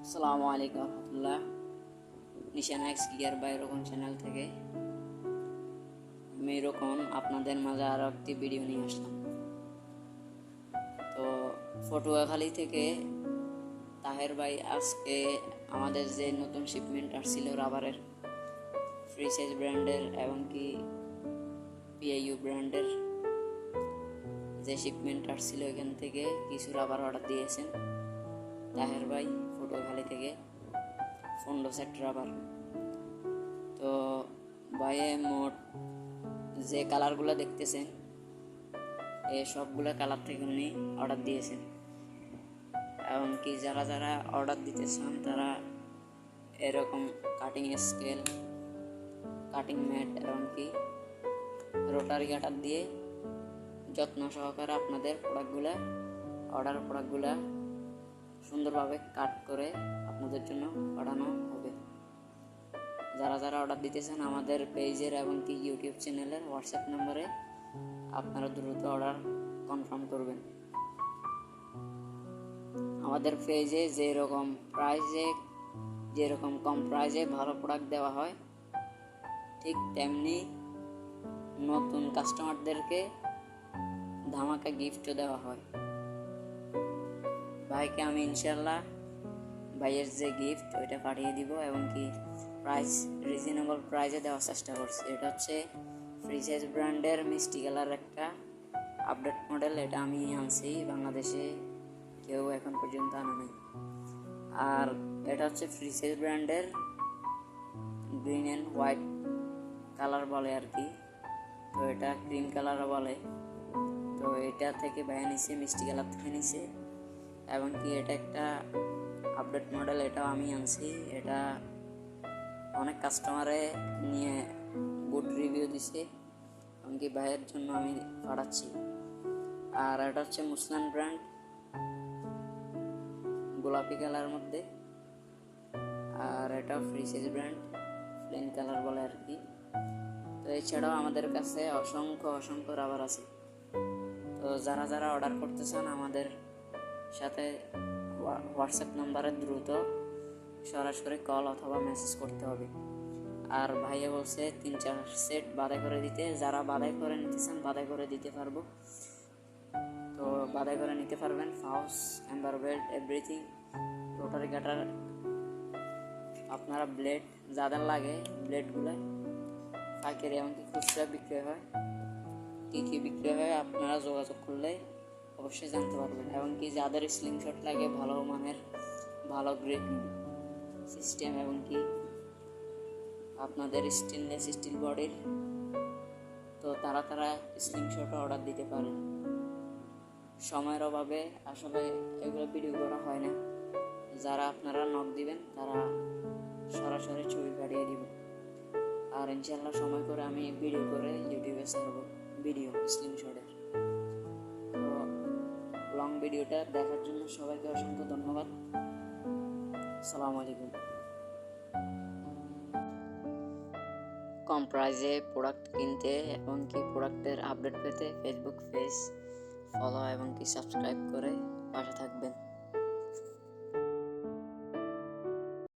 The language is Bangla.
আসসালামু আলাইকুম রহমতুল্লাহ। নিশানা X gear by Rokon channel থেকে আমি রোকন আপনাদের মাঝে আরও একটি ভিডিও নিয়ে আসলাম। তো পটুয়াখালী থেকে তাহের ভাই আজকে আমাদের যে নতুন শিপমেন্ট আসছিল রাবারের, ফ্রি সাইজ ব্র্যান্ডের এবং কি পিআইইউ ব্র্যান্ডের যে শিপমেন্ট আসছিল এখান থেকে কিছু রাবার অর্ডার দিয়েছেন তাহের ভাই পটুয়াখালী থেকে 15 সেট রাবার। তো ভাইয়ে মোট যে কালারগুলো দেখতেছেন এই সবগুলো কালার থেকে উনি অর্ডার দিয়েছেন, এমনকি যারা যারা অর্ডার দিতে চান তারা এরকম কাটিং স্কেল, কাটিং ম্যাট এমনকি রোটারি কাটার দিয়ে যত্ন সহকারে আপনাদের প্রোডাক্টগুলো সুন্দরভাবে কাট করে আপনাদের জন্য পাঠানো হবে। যারা যারা অর্ডার দিতেছেন আমাদের পেজের এবং কি ইউটিউব চ্যানেলের হোয়াটসঅ্যাপ নম্বরে আপনারা দ্রুত অর্ডার কনফার্ম করবেন। আমাদের পেজে যেরকম কম প্রাইজে ভালো প্রোডাক্ট দেওয়া হয়, ঠিক তেমনি নতুন কাস্টমারদেরকে ধামাকা গিফটও দেওয়া হয়। ভাইকে আমি ইনশাল্লাহ ভাইয়ের যে গিফট ওইটা পাঠিয়ে দিব এবং কি প্রাইস রিজনেবল প্রাইসে দেওয়ার চেষ্টা করছি। এটা হচ্ছে ফ্রি সাইজ ব্র্যান্ডের মিষ্টি কালার একটা আপডেট মডেল। এটা আমি আনছি, বাংলাদেশে কেউ এখন পর্যন্ত আনা নেই। আর এটা হচ্ছে ফ্রি সাইজ ব্র্যান্ডের গ্রিন অ্যান্ড হোয়াইট কালার বলে আর কি, তো এটা ক্রিম কালারও বলে। তো এটা থেকে ভাইয়া নিছে, মিষ্টি কালার থেকে নিছে এবং কি এটা একটা আপডেট মডেল, এটাও আমি আনছি। এটা অনেক কাস্টমারে নিয়ে গুড রিভিউ দিছে, এমনকি ভাইয়ের জন্য আমি পাঠাচ্ছি। আর এটা হচ্ছে মুসলান ব্র্যান্ড, গোলাপি কালার মধ্যে। আর এটা free size brand, plain colour বলে আর কি। তো এছাড়াও আমাদের কাছে অসংখ্য রাবার আছে। তো যারা যারা অর্ডার করতে চান আমাদের সাথে হোয়াটসঅ্যাপ নাম্বারে দ্রুত সরাসরি কল অথবা মেসেজ করতে হবে। আর ভাইয়া বলছে 3-4 সেট বাদাই করে দিতে, যারা বাদাই করে নিতে চান বাদাই করে দিতে পারবো। তো বাদাই করে নিতে পারবেন, ফাউস, অ্যাম্বার বেল্ট, এভরিথিং, রোটারি কাটার, আপনারা ব্লেড যাদের লাগে ব্লেডগুলো পাইকারি এমনকি খুচরা বিক্রি হয়, কী বিক্রি হয় আপনারা যোগাযোগ করলে অবশ্যই জানতে পারবেন। এমনকি যাদের স্লিংশট লাগে ভালো মানের, ভালো গ্রেড সিস্টেম এবং কি আপনাদের স্টেনলেস স্টিল বডির, তো তারা স্লিংশটও অর্ডার দিতে পারে। সময়ের অভাবে আসলে এগুলো ভিডিও করা হয় না। যারা আপনারা নক দিবেন তারা সরাসরি ছবি পাঠিয়ে দিব, আর ইনশাল্লাহ সময় করে আমি ভিডিও করে ইউটিউবে ছাড়বো ভিডিও স্ক্রিনশটের। তো লং ভিডিওটা দেখার জন্য সবাইকে অসংখ্য ধন্যবাদ। আসসালামু আলাইকুম। কম প্রাইসে প্রোডাক্ট কিনতে এবং কি প্রোডাক্টের আপডেট পেতে ফেসবুক পেজ ফলো এবং কি সাবস্ক্রাইব করে পাশে থাকবেন।